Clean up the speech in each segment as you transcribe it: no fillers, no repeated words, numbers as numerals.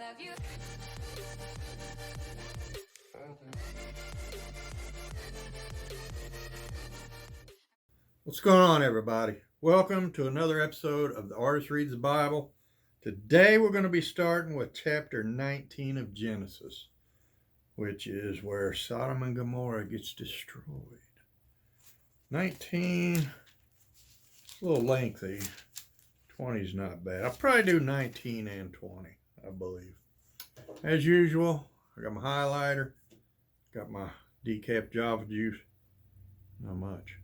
Have you? What's going on, everybody? Welcome to another episode of The Artist Reads the Bible. Today we're going to be starting with chapter 19 of Genesis, which is where Sodom and Gomorrah gets destroyed. 19, it's a little lengthy. 20 is not bad. I'll probably do 19 and 20, I believe. As usual, I got my highlighter, got my decaf Java juice. Not much.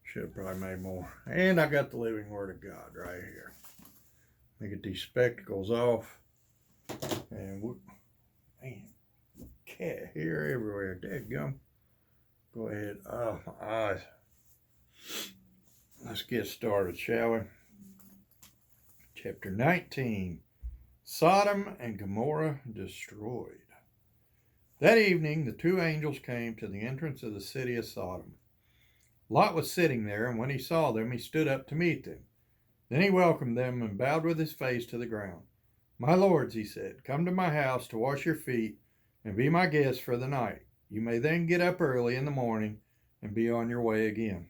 Should have probably made more. And I got the living word of God right here. Let me get these spectacles off. And man, cat hair everywhere. Dadgum. Go ahead. Oh, my eyes. Let's get started, shall we? Chapter 19. Sodom and Gomorrah destroyed. That evening, the two angels came to the entrance of the city of Sodom. Lot was sitting there, and when he saw them, he stood up to meet them. Then he welcomed them and bowed with his face to the ground. "My lords," he said, "come to my house to wash your feet and be my guests for the night. You may then get up early in the morning and be on your way again."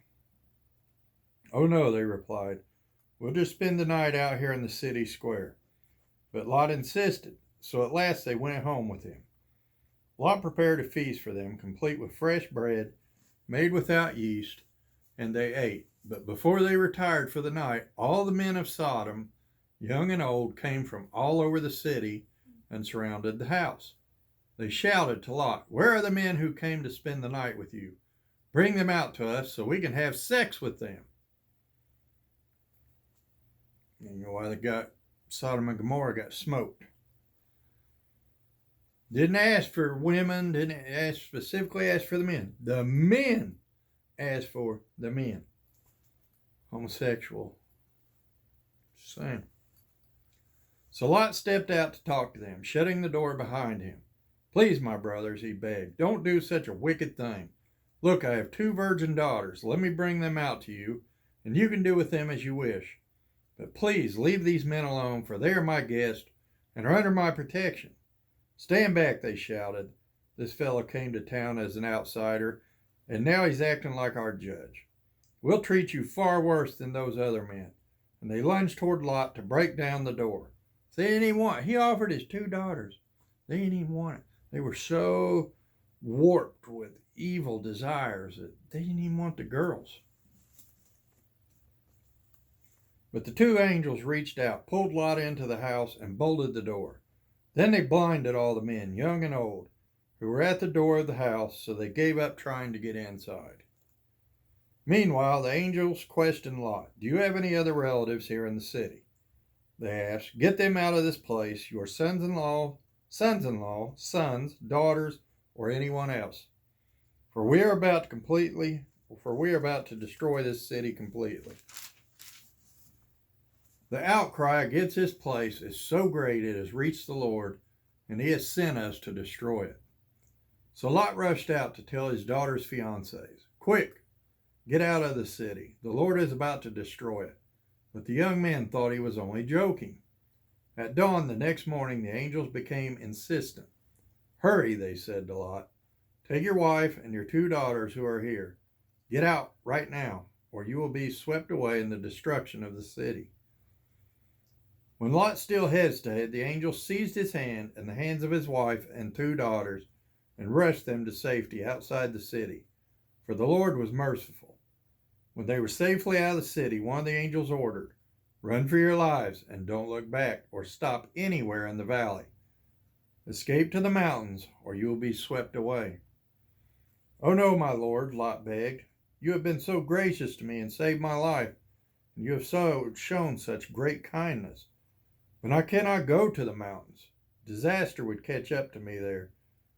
"Oh no," they replied. "We'll just spend the night out here in the city square." But Lot insisted, so at last they went home with him. Lot prepared a feast for them, complete with fresh bread, made without yeast, and they ate. But before they retired for the night, all the men of Sodom, young and old, came from all over the city and surrounded the house. They shouted to Lot, "Where are the men who came to spend the night with you? Bring them out to us so we can have sex with them." And you know why Sodom and Gomorrah got smoked. Didn't ask for women, didn't specifically ask for the men. The men asked for the men. Homosexual. Same. So Lot stepped out to talk to them, shutting the door behind him. "Please, my brothers," he begged, "don't do such a wicked thing. Look, I have 2 virgin daughters. Let me bring them out to you, and you can do with them as you wish. But please leave these men alone, for they are my guests and are under my protection." "Stand back," they shouted. "This fellow came to town as an outsider, and now he's acting like our judge. We'll treat you far worse than those other men." And they lunged toward Lot to break down the door. They didn't even want it. He offered his 2 daughters. They didn't even want it. They were so warped with evil desires that they didn't even want the girls. But the 2 angels reached out, pulled Lot into the house, and bolted the door. Then they blinded all the men, young and old, who were at the door of the house, so they gave up trying to get inside. Meanwhile, the angels questioned Lot. "Do you have any other relatives here in the city?" They asked. "Get them out of this place, your sons-in-law, sons, daughters, or anyone else. For we are about to destroy this city completely." The outcry against this place is so great it has reached the Lord, and he has sent us to destroy it. So Lot rushed out to tell his daughter's fiancés, "Quick, get out of the city. The Lord is about to destroy it." But the young men thought he was only joking. At dawn the next morning, the angels became insistent. "Hurry," they said to Lot. "Take your wife and your 2 daughters who are here. Get out right now, or you will be swept away in the destruction of the city." When Lot still hesitated, the angel seized his hand and the hands of his wife and 2 daughters and rushed them to safety outside the city, for the Lord was merciful. When they were safely out of the city, one of the angels ordered, "Run for your lives and don't look back or stop anywhere in the valley. Escape to the mountains or you will be swept away." "Oh no, my lord," Lot begged. "You have been so gracious to me and saved my life, and you have shown such great kindness. But I cannot go to the mountains. Disaster would catch up to me there,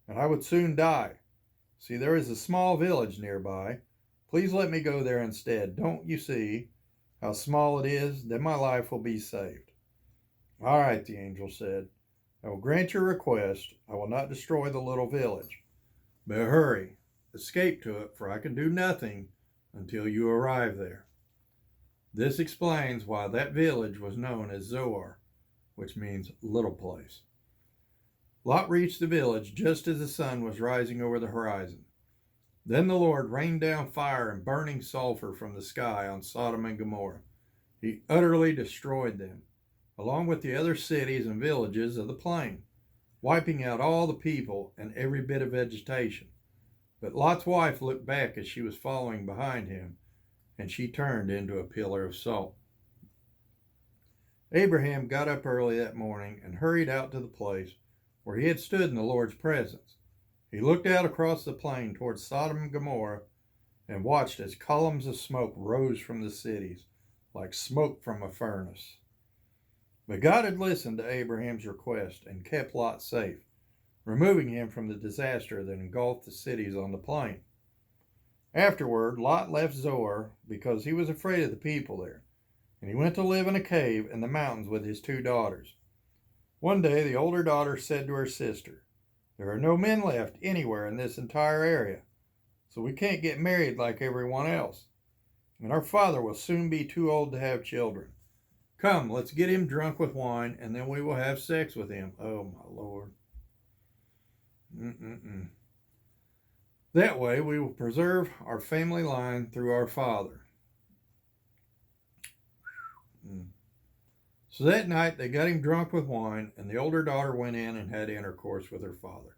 and I would soon die. See, there is a small village nearby. Please let me go there instead. Don't you see how small it is? Then my life will be saved." "All right," the angel said. "I will grant your request. I will not destroy the little village. But hurry, escape to it, for I can do nothing until you arrive there." This explains why that village was known as Zoar, which means little place. Lot reached the village just as the sun was rising over the horizon. Then the Lord rained down fire and burning sulfur from the sky on Sodom and Gomorrah. He utterly destroyed them, along with the other cities and villages of the plain, wiping out all the people and every bit of vegetation. But Lot's wife looked back as she was following behind him, and she turned into a pillar of salt. Abraham got up early that morning and hurried out to the place where he had stood in the Lord's presence. He looked out across the plain towards Sodom and Gomorrah and watched as columns of smoke rose from the cities, like smoke from a furnace. But God had listened to Abraham's request and kept Lot safe, removing him from the disaster that engulfed the cities on the plain. Afterward, Lot left Zoar because he was afraid of the people there, and he went to live in a cave in the mountains with his 2 daughters. One day, the older daughter said to her sister, "There are no men left anywhere in this entire area, so we can't get married like everyone else, and our father will soon be too old to have children. Come, let's get him drunk with wine, and then we will have sex with him." Oh, my Lord. That way, we will preserve our family line through our father. So that night they got him drunk with wine, and the older daughter went in and had intercourse with her father.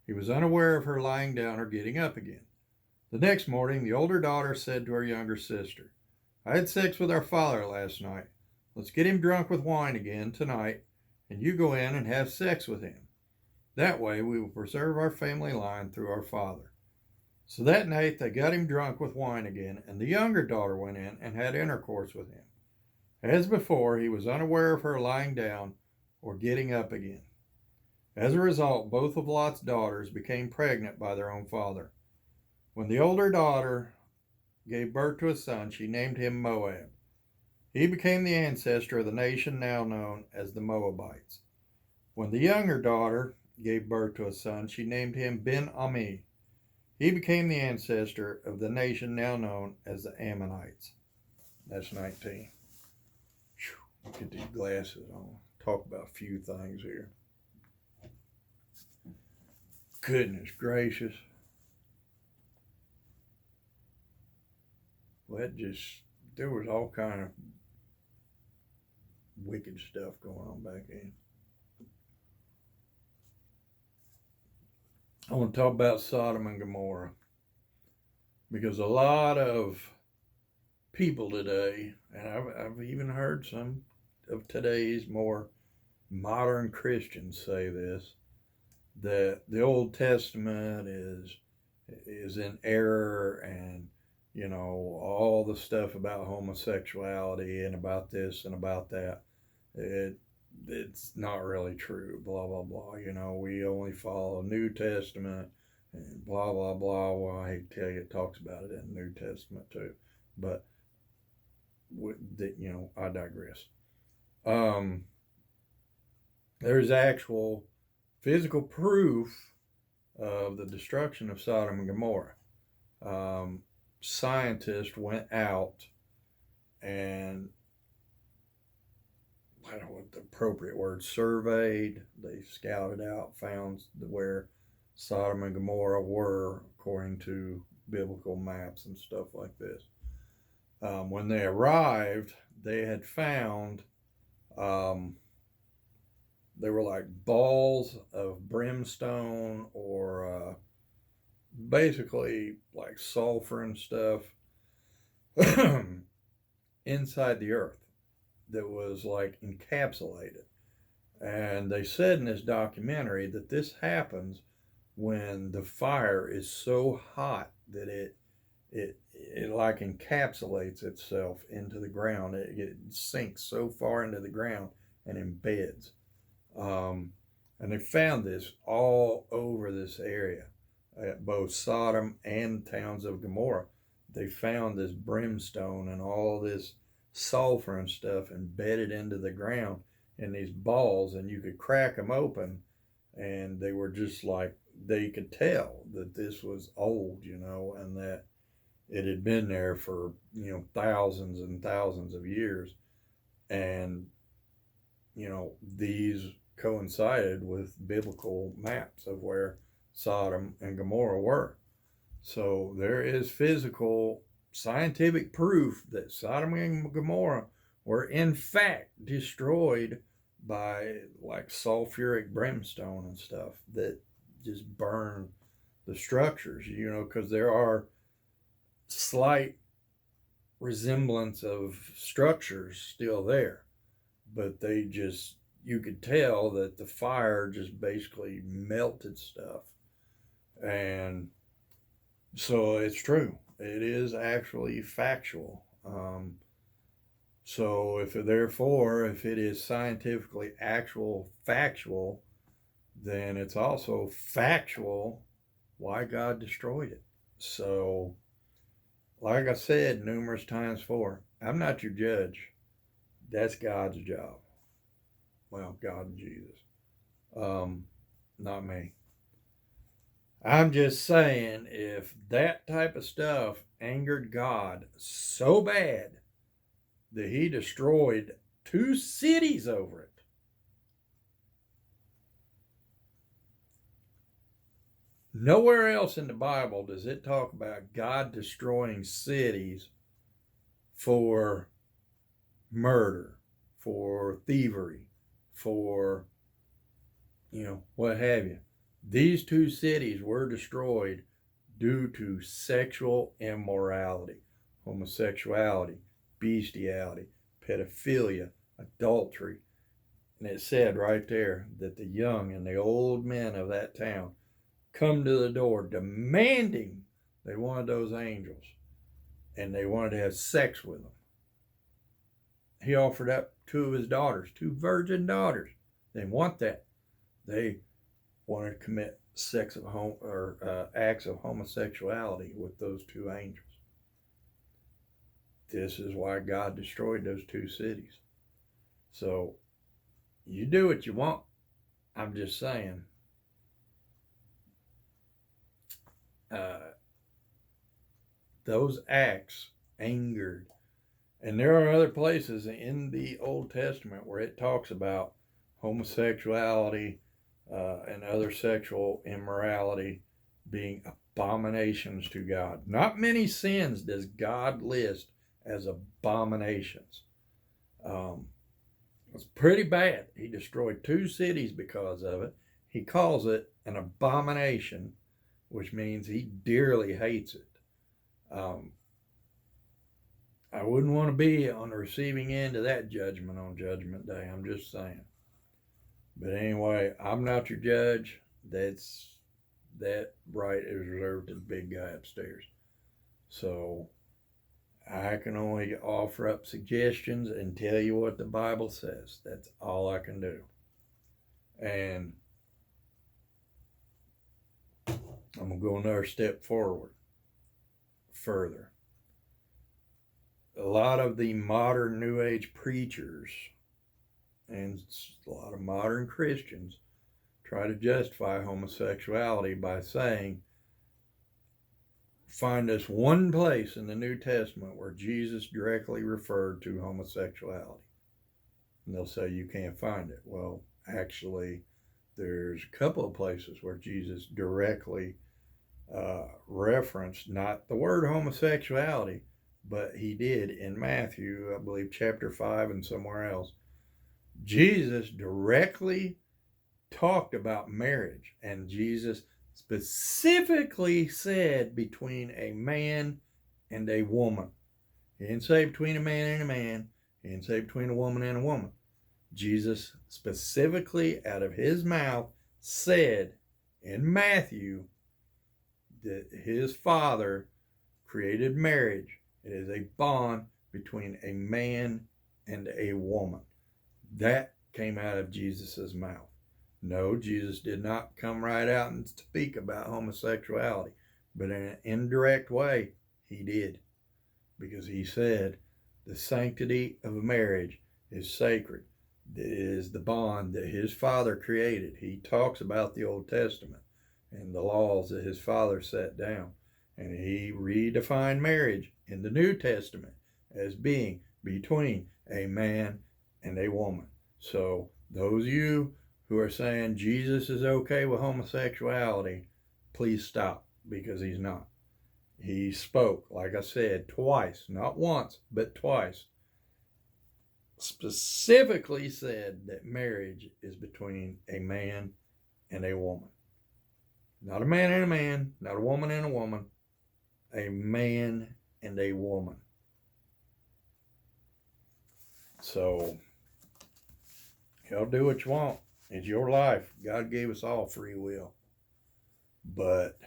He was unaware of her lying down or getting up again. The next morning the older daughter said to her younger sister, "I had sex with our father last night. Let's get him drunk with wine again tonight, and you go in and have sex with him. That way we will preserve our family line through our father." So that night they got him drunk with wine again, and the younger daughter went in and had intercourse with him. As before, he was unaware of her lying down or getting up again. As a result, both of Lot's daughters became pregnant by their own father. When the older daughter gave birth to a son, she named him Moab. He became the ancestor of the nation now known as the Moabites. When the younger daughter gave birth to a son, she named him Ben-Ami. He became the ancestor of the nation now known as the Ammonites. That's 19. Get these glasses on. Talk about a few things here. Goodness gracious. Well, there was all kind of wicked stuff going on back then. I want to talk about Sodom and Gomorrah, because a lot of people today, and I've even heard some of today's more modern Christians say this, that the Old Testament is in error, and all the stuff about homosexuality and about this and about that, it's not really true, blah blah blah. We only follow New Testament and blah blah blah. Well, I hate to tell you, it talks about it in the New Testament too, but I digress. There's actual physical proof of the destruction of Sodom and Gomorrah. Scientists went out and, I don't know what the appropriate word, surveyed, they scouted out, found where Sodom and Gomorrah were according to biblical maps and stuff like this. When they arrived, they had found they were like balls of brimstone, or basically like sulfur and stuff inside the earth that was like encapsulated. And they said in this documentary that this happens when the fire is so hot that it like encapsulates itself into the ground. It sinks so far into the ground and embeds. And they found this all over this area, at both Sodom and towns of Gomorrah. They found this brimstone and all this sulfur and stuff embedded into the ground in these balls, and you could crack them open, and they were just like, they could tell that this was old, and that it had been there for thousands and thousands of years. And these coincided with biblical maps of where Sodom and Gomorrah were. So there is physical, scientific proof that Sodom and Gomorrah were in fact destroyed by like sulfuric brimstone and stuff that just burn the structures, because there are slight resemblance of structures still there, but you could tell that the fire just basically melted stuff. And so it's true. It is actually factual. So if it is scientifically factual, then it's also factual why God destroyed it. So, like I said numerous times before, I'm not your judge. That's God's job. Well, God and Jesus. Not me. I'm just saying, if that type of stuff angered God so bad that he destroyed 2 cities over it, nowhere else in the Bible does it talk about God destroying cities for murder, for thievery, for, what have you. These 2 cities were destroyed due to sexual immorality, homosexuality, bestiality, pedophilia, adultery. And it said right there that the young and the old men of that town come to the door demanding they wanted those angels and they wanted to have sex with them. He offered up 2 of his daughters, 2 virgin daughters. They want that. They wanted to commit acts of homosexuality with those 2 angels. This is why God destroyed those 2 cities. So you do what you want. I'm just saying. Those acts angered. And there are other places in the Old Testament where it talks about homosexuality and other sexual immorality being abominations to God. Not many sins does God list as abominations. It's pretty bad. He destroyed 2 cities because of it. He calls it an abomination, which means he dearly hates it. I wouldn't want to be on the receiving end of that judgment on Judgment Day. I'm just saying. But anyway, I'm not your judge. That right is reserved to the big guy upstairs. So I can only offer up suggestions and tell you what the Bible says. That's all I can do. And I'm going to go another step further. A lot of the modern New Age preachers and a lot of modern Christians try to justify homosexuality by saying, find us one place in the New Testament where Jesus directly referred to homosexuality. And they'll say you can't find it. Well, actually, there's a couple of places where Jesus directly referenced not the word homosexuality, but he did in Matthew, I believe, chapter 5 and somewhere else. Jesus directly talked about marriage, and Jesus specifically said between a man and a woman. He didn't say between a man and a man. He didn't say between a woman and a woman. Jesus specifically out of his mouth said in Matthew that his Father created marriage. It is a bond between a man and a woman. That came out of Jesus' mouth. No, Jesus did not come right out and speak about homosexuality, but in an indirect way, he did. Because he said the sanctity of a marriage is sacred. It is the bond that his Father created. He talks about the Old Testament and the laws that his Father set down. And he redefined marriage in the New Testament as being between a man and a woman. So those of you who are saying Jesus is okay with homosexuality, please stop, because he's not. He spoke, like I said, twice, not once, but twice. Specifically said that marriage is between a man and a woman. Not a man and a man, not a woman and a woman, a man and a woman. So, y'all do what you want. It's your life. God gave us all free will. But,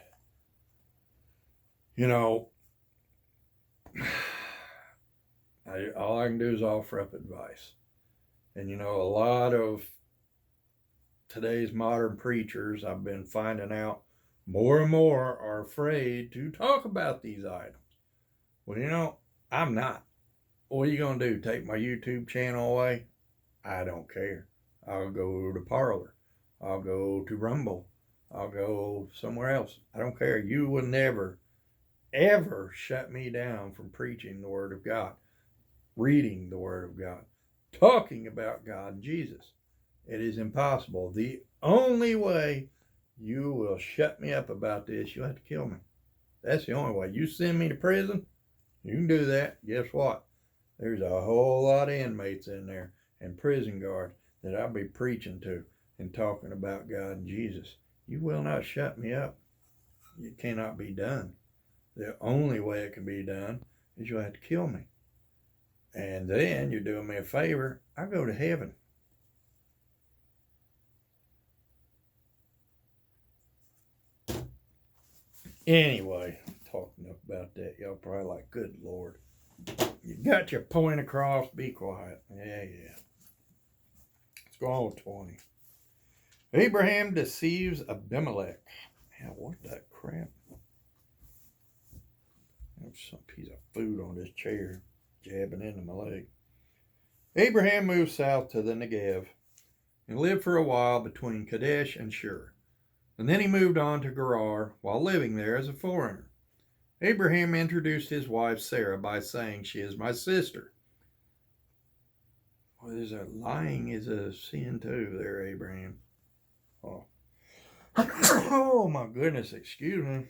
you know, all I can do is offer up advice. And, you know, a lot of today's modern preachers, I've been finding out, more and more are afraid to talk about these items. Well, you know, I'm not. What are you going to do? Take my YouTube channel away? I don't care. I'll go to Parler. I'll go to Rumble. I'll go somewhere else. I don't care. You will never, ever shut me down from preaching the Word of God, reading the Word of God, talking about God and Jesus. It is impossible. The only way you will shut me up about this, you'll have to kill me. That's the only way. You send me to prison, you can do that. Guess what? There's a whole lot of inmates in there and prison guards that I'll be preaching to and talking about God and Jesus. You will not shut me up. It cannot be done. The only way it can be done is you'll have to kill me. And then you're doing me a favor. I go to heaven. Anyway, talking enough about that. Y'all probably like, good Lord. You got your point across, be quiet. Yeah. Let's go on with 20. Abraham deceives Abimelech. Man, what that crap? There's some piece of food on this chair jabbing into my leg. Abraham moved south to the Negev and lived for a while between Kadesh and Shur. And then he moved on to Gerar while living there as a foreigner. Abraham introduced his wife Sarah by saying, "She is my sister." Well, there's a lying is a sin too there, Abraham. Oh. Oh my goodness, excuse me.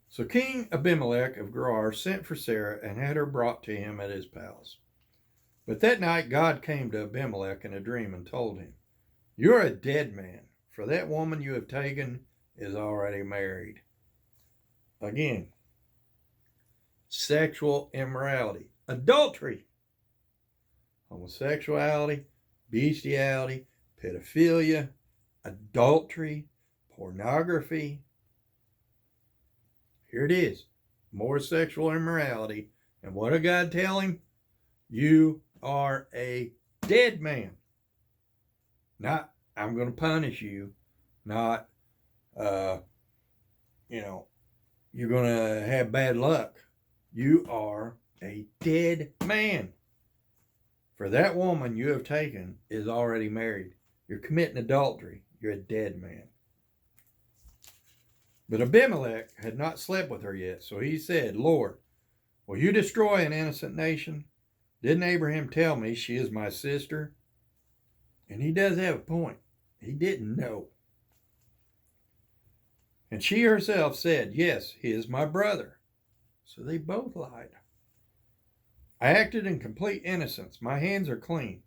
So King Abimelech of Gerar sent for Sarah and had her brought to him at his palace. But that night God came to Abimelech in a dream and told him, "You're a dead man, for that woman you have taken is already married." Again, sexual immorality, adultery, homosexuality, bestiality, pedophilia, adultery, pornography. Here it is, more sexual immorality. And what did God tell him? You are a dead man. Not, I'm going to punish you. Not, you're going to have bad luck. You are a dead man. For that woman you have taken is already married. You're committing adultery. You're a dead man. But Abimelech had not slept with her yet, so he said, "Lord, will you destroy an innocent nation? Didn't Abraham tell me she is my sister?" And he does have a point. He didn't know. And she herself said, "Yes, he is my brother." So they both lied. "I acted in complete innocence. My hands are clean."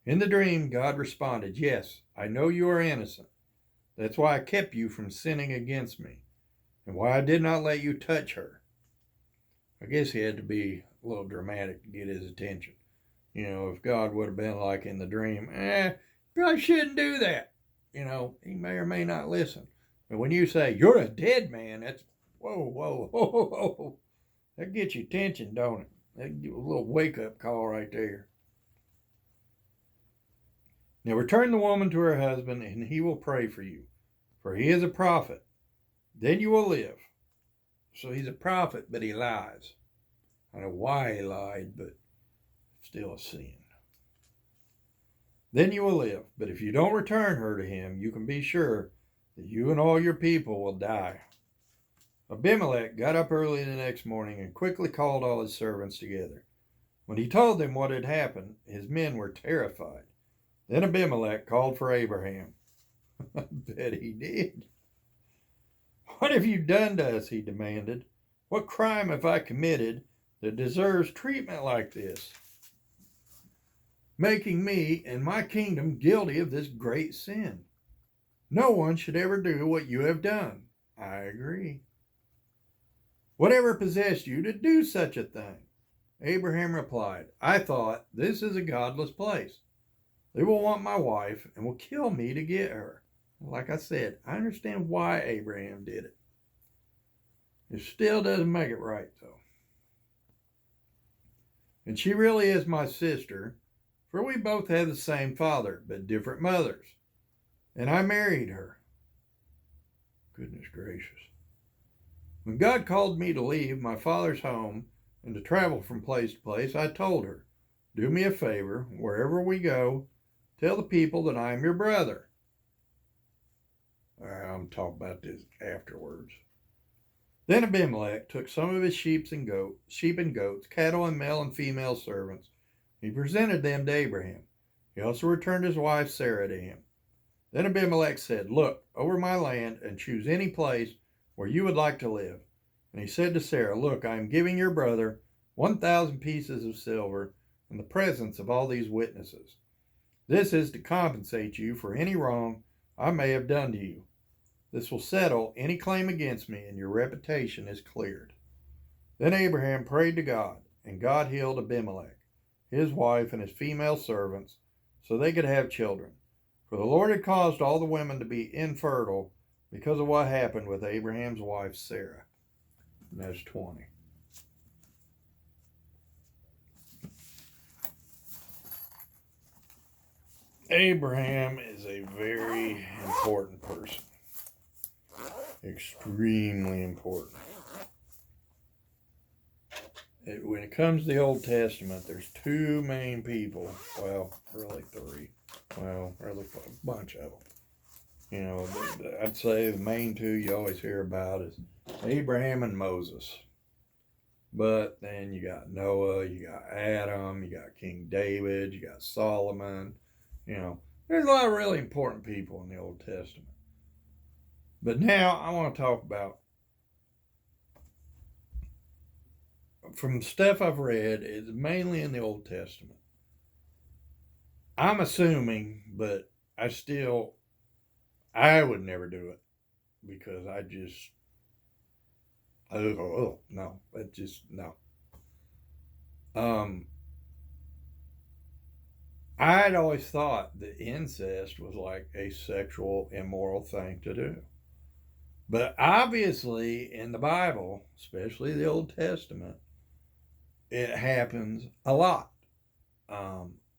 In the dream, God responded, "Yes, I know you are innocent. That's why I kept you from sinning against me, and why I did not let you touch her." I guess he had to be a little dramatic to get his attention. You know, if God would have been like in the dream, probably shouldn't do that. You know, he may or may not listen. But when you say, "You're a dead man," that's, whoa. That gets your attention, don't it? That gives you a little wake-up call right there. "Now return the woman to her husband, and he will pray for you, for he is a prophet. Then you will live." So he's a prophet, but he lies. I don't know why he lied, but still a sin. "Then you will live. But if you don't return her to him, you can be sure that you and all your people will die." Abimelech got up early the next morning and quickly called all his servants together. When he told them what had happened, his men were terrified. Then Abimelech called for Abraham. I bet he did. What have you done to us? He demanded. What crime have I committed that deserves treatment like this? Making me and my kingdom guilty of this great sin. No one should ever do what you have done. I agree. Whatever possessed you to do such a thing? Abraham replied, I thought, this is a godless place. They will want my wife and will kill me to get her. Like I said, I understand why Abraham did it. It still doesn't make it right, though. And she really is my sister, for we both have the same father, but different mothers. And I married her. Goodness gracious. When God called me to leave my father's home and to travel from place to place, I told her, do me a favor, wherever we go, tell the people that I am your brother. I'm talking about this afterwards. Then Abimelech took some of his sheep and goats, cattle and male and female servants. He presented them to Abraham. He also returned his wife Sarah to him. Then Abimelech said, look over my land and choose any place where you would like to live. And he said to Sarah, look, I am giving your brother 1,000 pieces of silver in the presence of all these witnesses. This is to compensate you for any wrong I may have done to you. This will settle any claim against me, and your reputation is cleared. Then Abraham prayed to God, and God healed Abimelech, his wife, and his female servants, so they could have children. For the Lord had caused all the women to be infertile because of what happened with Abraham's wife Sarah. And that's 20. Abraham is a very important person. Extremely important. When it comes to the Old Testament, there's two main people. Well, really three. Well, really a bunch of them. You know, I'd say the main two you always hear about is Abraham and Moses. But then you got Noah, you got Adam, you got King David, you got Solomon. You know, there's a lot of really important people in the Old Testament. But now I want to talk about, from stuff I've read, it's mainly in the Old Testament. I'm assuming, but I would never do it because no. I'd always thought that incest was like a sexual immoral thing to do. But obviously in the Bible, especially the Old Testament, it happens a lot.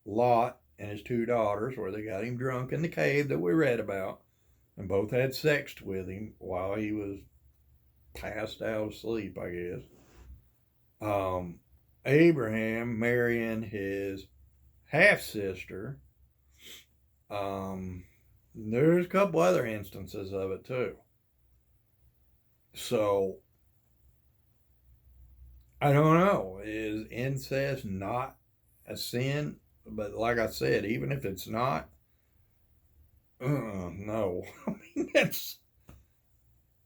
Lot and his two daughters, where they got him drunk in the cave that we read about, and both had sex with him while he was passed out of sleep, I guess. Abraham marrying his half-sister. There's a couple other instances of it too. So, I don't know. Is incest not a sin? But like I said, even if it's not, no. I mean,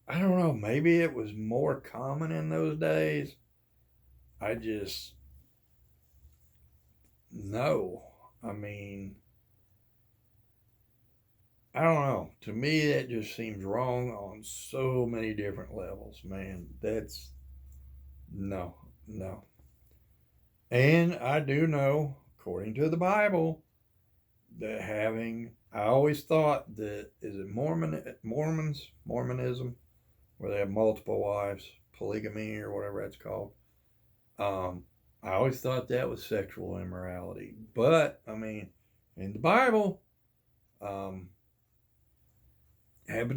I don't know. Maybe it was more common in those days. No. I mean, I don't know. To me, that just seems wrong on so many different levels, man. No. And I do know, according to the Bible, that I always thought that, is it Mormonism, where they have multiple wives, polygamy or whatever that's called. I always thought that was sexual immorality. But, I mean, in the Bible, happened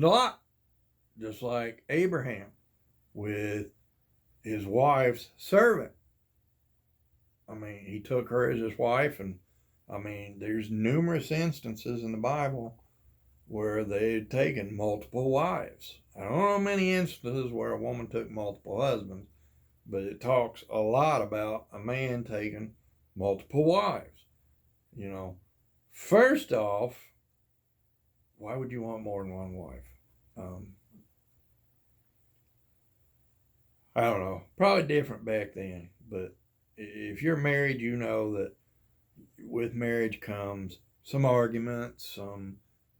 a lot. Just like Abraham with his wife's servant. I mean, he took her as his wife, and I mean, there's numerous instances in the Bible where they had taken multiple wives. I don't know many instances where a woman took multiple husbands, but it talks a lot about a man taking multiple wives. You know, first off, why would you want more than one wife? I don't know. Probably different back then. But if you're married, you know that with marriage comes some arguments, some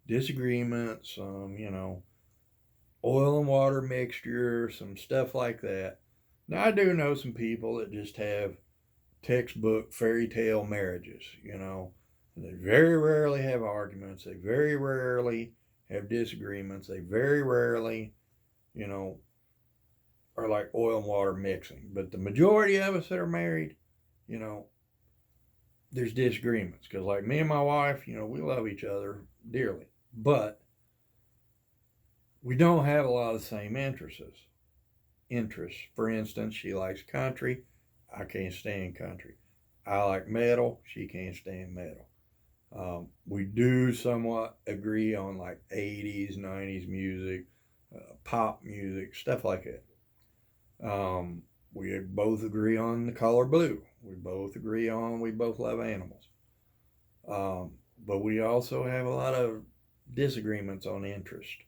disagreements, some, oil and water mixture, some stuff like that. Now, I do know some people that just have textbook fairy tale marriages, They very rarely have arguments. They very rarely have disagreements. They very rarely, you know, are like oil and water mixing. But the majority of us that are married, you know, there's disagreements. Because, like me and my wife, we love each other dearly. But we don't have a lot of the same interests. For instance, she likes country. I can't stand country. I like metal. She can't stand metal. We do somewhat agree on like 80s, 90s music, pop music, stuff like that. We both agree on the color blue. We both agree on we both love animals. But we also have a lot of disagreements on interest.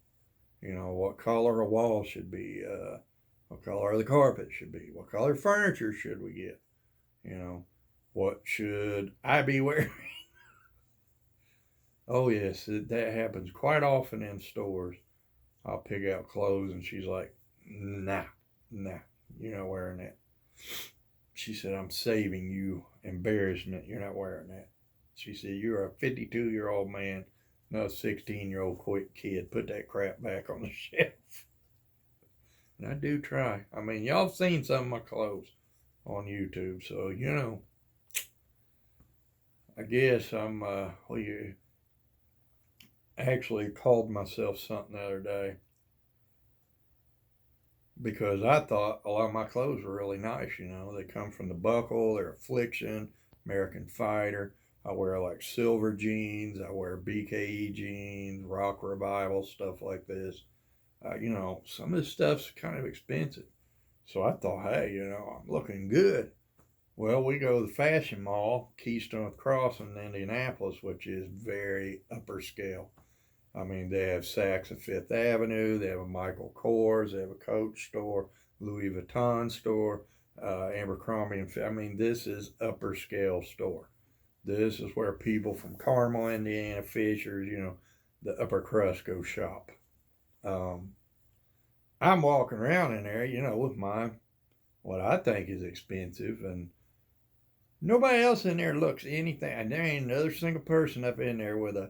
What color a wall should be, what color the carpet should be, what color furniture should we get, what should I be wearing? Oh, yes, that happens quite often in stores. I'll pick out clothes and she's like, nah, you're not wearing that. She said, I'm saving you embarrassment. You're not wearing that. She said, you're a 52-year-old man, not a 16-year-old quick kid. Put that crap back on the shelf. And I do try. I mean, y'all have seen some of my clothes on YouTube, so, I guess I'm, actually called myself something the other day because I thought a lot of my clothes were really nice. They come from the Buckle, they're Affliction, American Fighter. I wear like silver jeans, I wear BKE jeans, Rock Revival, stuff like this. Some of this stuff's kind of expensive. So I thought, hey, I'm looking good. Well, we go to the fashion mall, Keystone Crossing in Indianapolis, which is very upper scale. I mean, they have Saks at Fifth Avenue, they have a Michael Kors, they have a Coach store, Louis Vuitton store, Abercrombie and I mean, this is upper scale store. This is where people from Carmel, Indiana, Fishers, the upper crust go shop. I'm walking around in there, with my what I think is expensive, and nobody else in there looks anything. And there ain't another single person up in there with an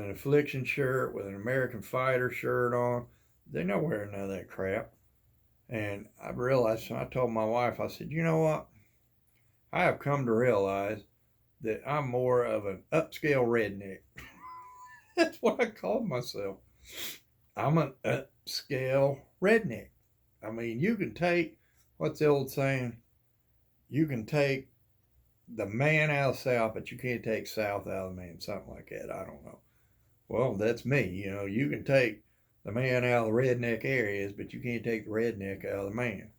Affliction shirt, with an American Fighter shirt on. They're not wearing none of that crap. And I realized, so I told my wife, I said, you know what? I have come to realize that I'm more of an upscale redneck. That's what I called myself. I'm an upscale redneck. I mean, you can take, what's the old saying? You can take the man out of the South, but you can't take South out of the man. Something like that. I don't know. Well, that's me. You can take the man out of the redneck areas, but you can't take the redneck out of the man.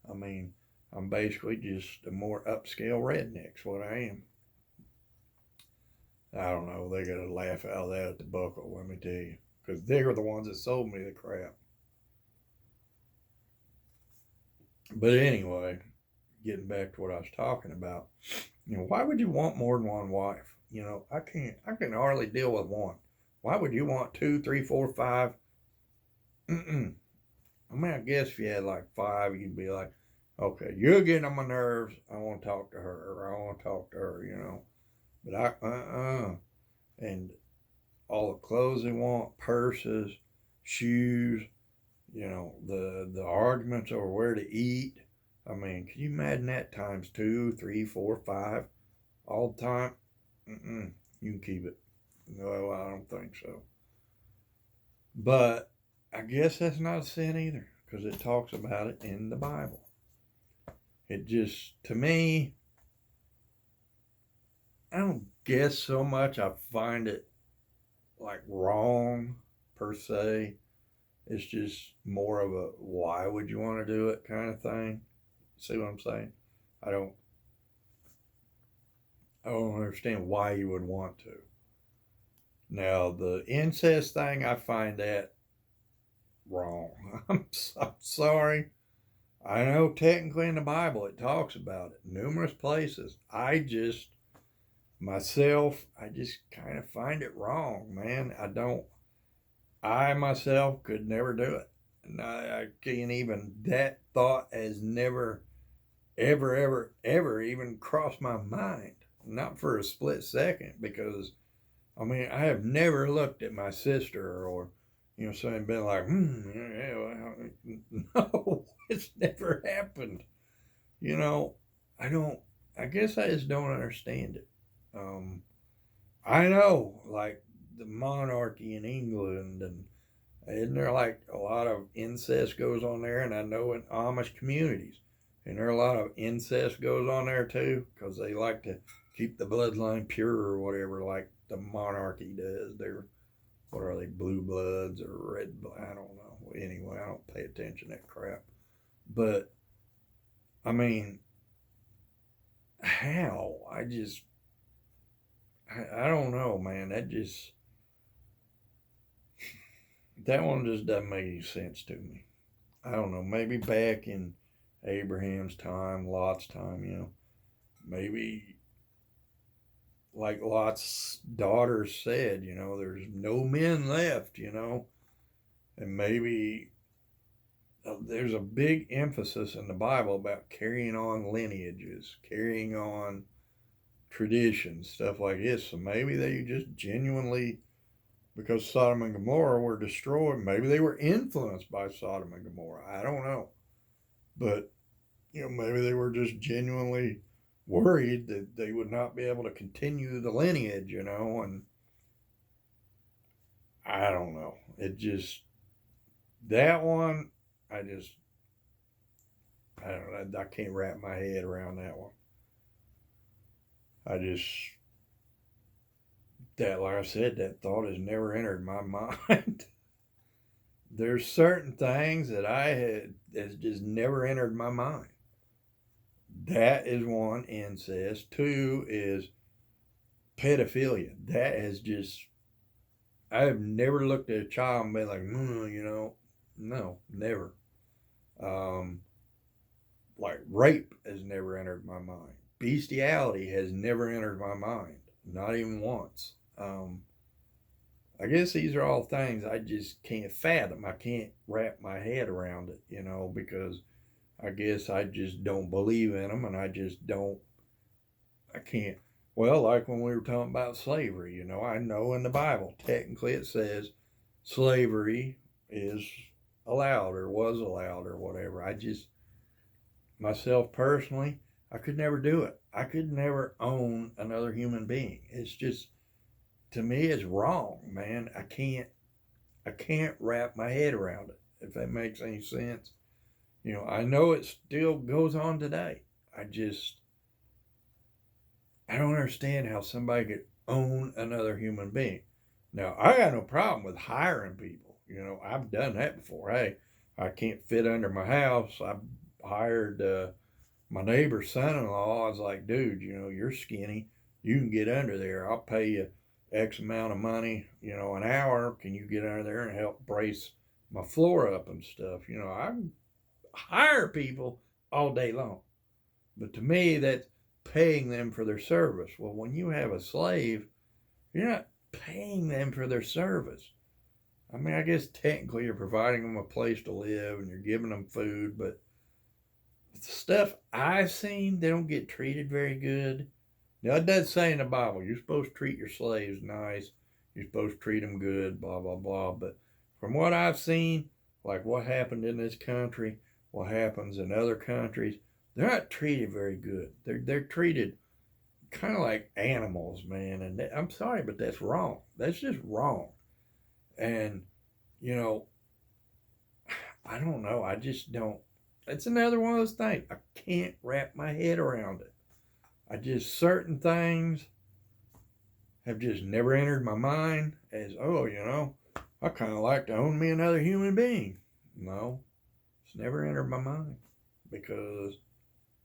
I mean, I'm basically just a more upscale redneck's what I am. I don't know. They got to laugh out of that at the Buckle, let me tell you. Because they were the ones that sold me the crap. But anyway, getting back to what I was talking about, why would you want more than one wife? I can hardly deal with one. Why would you want 2, 3, 4, 5? Mm-mm. I mean, I guess if you had like 5, you'd be like, okay, you're getting on my nerves. I want to talk to her, or I want to talk to her, But and all the clothes they want, purses, shoes, the arguments over where to eat. I mean, can you imagine that times 2, 3, 4, 5 all the time? You can keep it. No, I don't think so. But I guess that's not a sin either, because it talks about it in the Bible. It just, to me, I don't guess so much I find it like wrong per se. It's just more of a why would you want to do it kind of thing. See what I'm saying? I don't. I don't understand why you would want to. Now, the incest thing, I find that wrong. I'm sorry. I know technically in the Bible it talks about it numerous places. I just kind of find it wrong, man. I myself could never do it. And I can't even, that thought has never, ever even crossed my mind. Not for a split second, because I mean, I have never looked at my sister or, saying, been like, yeah, well, no, it's never happened. You know, I don't, I guess I just don't understand it. Um, I know, like, the monarchy in England, and isn't there like a lot of incest goes on there? And I know in Amish communities, and there are a lot of incest goes on there too, because they like to keep the bloodline pure or whatever, like the monarchy does. They're, what are they, blue bloods or red? I don't know. Anyway, I don't pay attention to that crap. But I mean, how? I don't know, man. That one just doesn't make any sense to me. I don't know. Maybe back in Abraham's time, Lot's time, maybe like Lot's daughter said, there's no men left, and maybe there's a big emphasis in the Bible about carrying on lineages, carrying on traditions, stuff like this. So maybe they just genuinely, because Sodom and Gomorrah were destroyed, maybe they were influenced by Sodom and Gomorrah. I don't know. But, maybe they were just genuinely worried that they would not be able to continue the lineage, and I don't know. That one, I just, I don't know. I can't wrap my head around that one. I just, like I said, that thought has never entered my mind. There's certain things that has just never entered my mind. That is one, incest. Two is pedophilia. That has just, I have never looked at a child and been like, no, never. Um, like rape has never entered my mind. Bestiality has never entered my mind, not even once. I guess these are all things I just can't fathom. I can't wrap my head around it, because I guess I just don't believe in them, and I can't. Well, like when we were talking about slavery, I know in the Bible, technically it says slavery is allowed or was allowed or whatever. Myself personally, I could never do it. I could never own another human being. It's just, to me, it's wrong, man. I can't wrap my head around it, if that makes any sense. I know it still goes on today. I don't understand how somebody could own another human being. Now, I got no problem with hiring people. I've done that before. Hey, I can't fit under my house. I hired my neighbor's son-in-law. I was like, dude, you're skinny. You can get under there. I'll pay you X amount of money, an hour. Can you get under there and help brace my floor up and stuff? I hire people all day long. But to me, that's paying them for their service. Well, when you have a slave, you're not paying them for their service. I mean, I guess technically you're providing them a place to live and you're giving them food, but the stuff I've seen, they don't get treated very good. Now, it does say in the Bible, you're supposed to treat your slaves nice, you're supposed to treat them good, blah, blah, blah. But from what I've seen, like what happened in this country, what happens in other countries, they're not treated very good. They're treated kind of like animals, man. And I'm sorry, but that's wrong. That's just wrong. And you know, I don't know. I just don't. It's another one of those things. I can't wrap my head around it. Certain things have just never entered my mind as, oh, I kind of like to own me another human being. No, it's never entered my mind because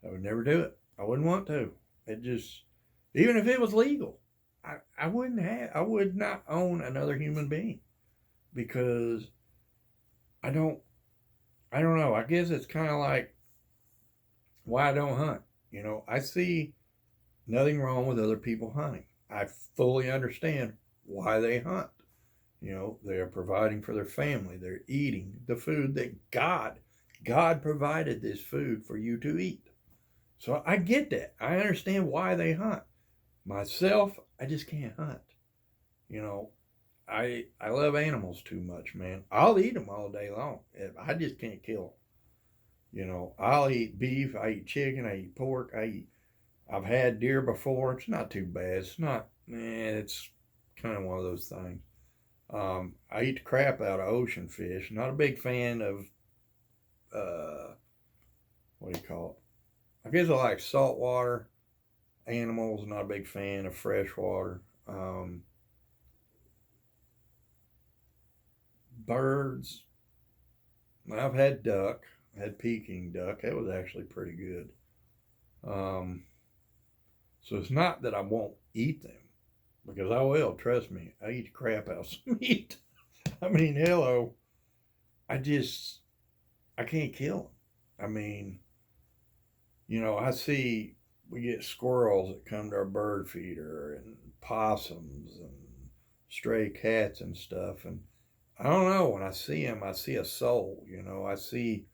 I would never do it. I wouldn't want to. It just, Even if it was legal, I would not own another human being because I don't, I don't know. I guess it's kind of like why I don't hunt. I see nothing wrong with other people hunting. I fully understand why they hunt. They are providing for their family. They're eating the food that God provided this food for you to eat. So I get that. I understand why they hunt. Myself, I just can't hunt. You know, I love animals too much, man. I'll eat them all day long. I just can't kill them. I'll eat beef. I eat chicken. I eat pork. I've had deer before. It's not too bad. It's not. It's kind of one of those things. I eat the crap out of ocean fish. Not a big fan of what do you call it? I guess I like saltwater animals. Not a big fan of freshwater. Birds. I've had duck. I had Peking duck. That was actually pretty good. Um, so it's not that I won't eat them because I will. Trust me, I eat the crap out of some meat. I mean, hello. I just I can't kill them. I mean, I see we get squirrels that come to our bird feeder and possums and stray cats and stuff, and I don't know. When I see them, I see a soul. I see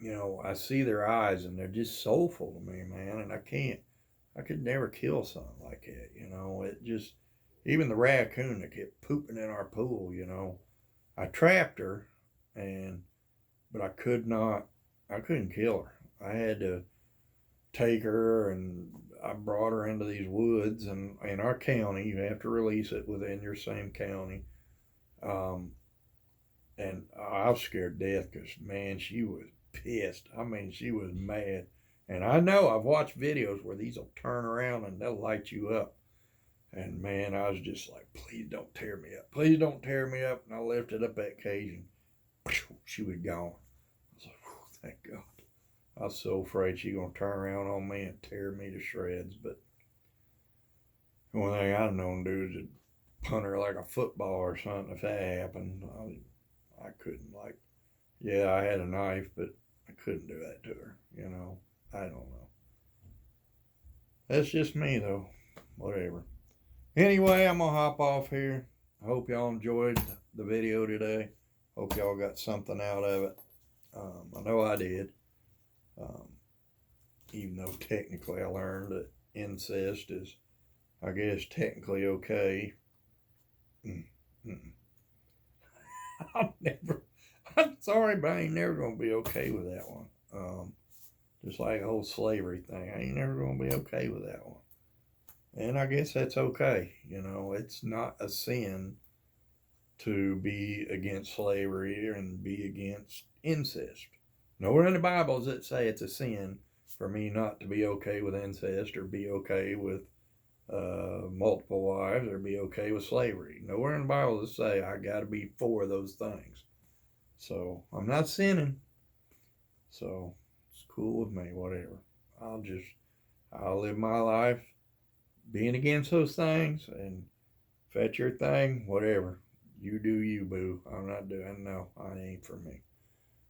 their eyes, and they're just soulful to me, man. And I can't. I could never kill something like that. It just even the raccoon that kept pooping in our pool. I trapped her, and but I could not. I couldn't kill her. I had to take her, and I brought her into these woods, and in our county, you have to release it within your same county. Um, and I was scared to death because man, she was pissed. I mean, she was mad. And I know I've watched videos where these will turn around and they'll light you up. And man, I was just like, please don't tear me up. Please don't tear me up. And I lifted up that cage and she was gone. I was like, thank God. I was so afraid she gonna turn around on me and tear me to shreds. But the only thing I've known to do is to punt her like a football or something. If that happened, I couldn't yeah, I had a knife, but I couldn't do that to her. I don't know. That's just me though. Whatever. Anyway, I'm gonna hop off here. I hope y'all enjoyed the video today. Hope y'all got something out of it. I know I did. Um, even though technically I learned that incest is, I guess, technically okay. I'm sorry, but I ain't never gonna be okay with that one. Just like the whole slavery thing, I ain't never gonna be okay with that one. And I guess that's okay. It's not a sin to be against slavery and be against incest. Nowhere in the Bible does it say it's a sin for me not to be okay with incest or be okay with multiple wives or be okay with slavery. Nowhere in the Bible does it say I got to be for those things. So I'm not sinning. So it's cool with me, whatever. I'll live my life being against those things, and if that's your thing, whatever. You do you, boo. I'm not doing, no, I ain't for me.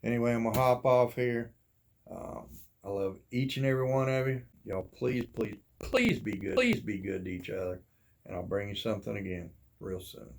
Anyway, I'm gonna hop off here. I love each and every one of you. Y'all please, please, please be good. Please be good to each other. And I'll bring you something again real soon.